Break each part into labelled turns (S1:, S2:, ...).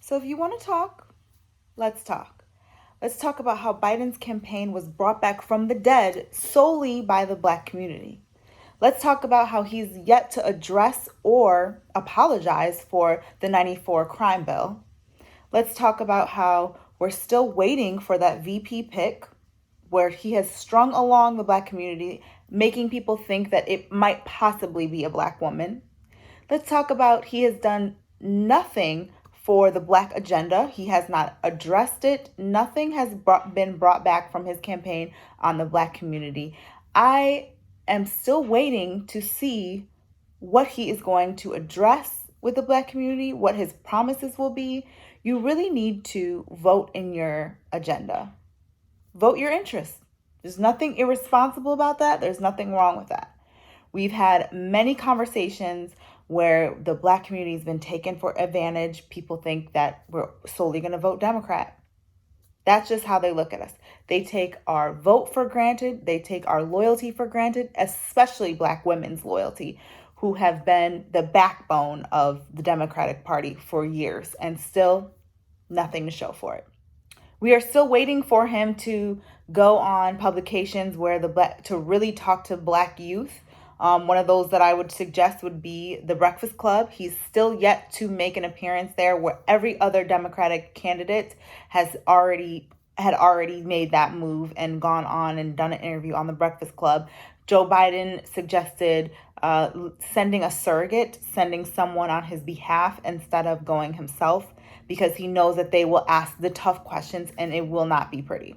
S1: So if you want to talk, let's talk. Let's talk about how Biden's campaign was brought back from the dead solely by the Black community. Let's talk about how he's yet to address or apologize for the 94 crime bill. Let's talk about how we're still waiting for that VP pick where he has strung along the Black community, making people think that it might possibly be a Black woman. Let's talk about he has done nothing for the Black agenda. He has not addressed it. Nothing has been brought back from his campaign on the Black community. I am still waiting to see what he is going to address with the Black community, what his promises will be. You really need to vote in your agenda. Vote your interests. There's nothing irresponsible about that. There's nothing wrong with that. We've had many conversations where the Black community has been taken for advantage. People think that we're solely going to vote Democrat. That's just how they look at us. They take our vote for granted. They take our loyalty for granted, especially Black women's loyalty, who have been the backbone of the Democratic Party for years and still nothing to show for it. We are still waiting for him to go on publications where to really talk to Black youth. One of those that I would suggest would be The Breakfast Club. He's still yet to make an appearance there, where every other Democratic candidate had already made that move and gone on and done an interview on The Breakfast Club. Joe Biden suggested sending a surrogate, sending someone on his behalf instead of going himself, because he knows that they will ask the tough questions and it will not be pretty.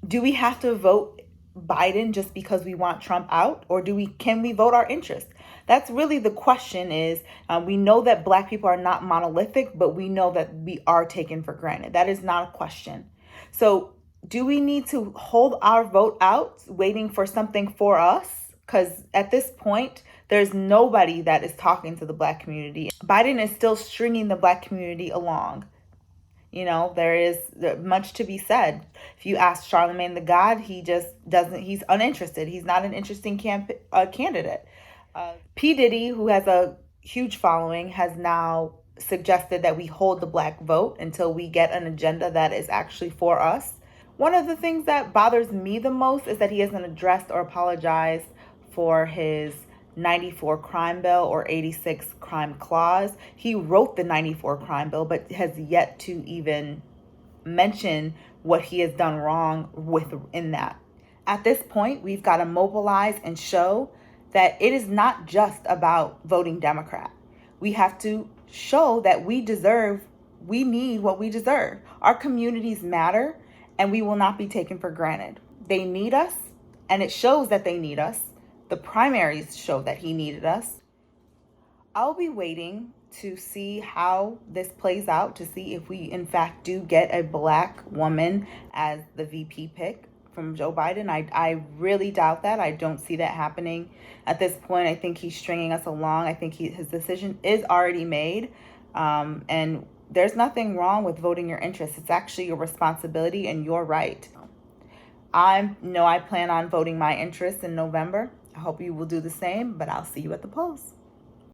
S1: Do we have to vote Biden just because we want Trump out, or can we vote our interests? That's really the question. Is we know that Black people are not monolithic, but we know that we are taken for granted. That is not a question. So do we need to hold our vote out waiting for something for us? Because at this point, there's nobody that is talking to the Black community. Biden is still stringing the Black community along. You know, there is much to be said. If you ask Charlemagne the God, he just doesn't, he's uninterested. He's not an interesting candidate. P. Diddy, who has a huge following, has now suggested that we hold the Black vote until we get an agenda that is actually for us. One of the things that bothers me the most is that he hasn't addressed or apologized for his 94 crime bill or 86 crime clause. He wrote the 94 crime bill, but has yet to even mention what he has done wrong within that. At this point, we've got to mobilize and show that it is not just about voting Democrat. We have to show that we need what we deserve. Our communities matter, and we will not be taken for granted. They need us, and it shows that they need us. The primaries show that he needed us. I'll be waiting to see how this plays out, to see if we in fact do get a Black woman as the VP pick from Joe Biden. I really doubt that. I don't see that happening at this point. I think he's stringing us along. I think his decision is already made. And there's nothing wrong with voting your interests. It's actually your responsibility and your right. I plan on voting my interests in November. I hope you will do the same, but I'll see you at the polls.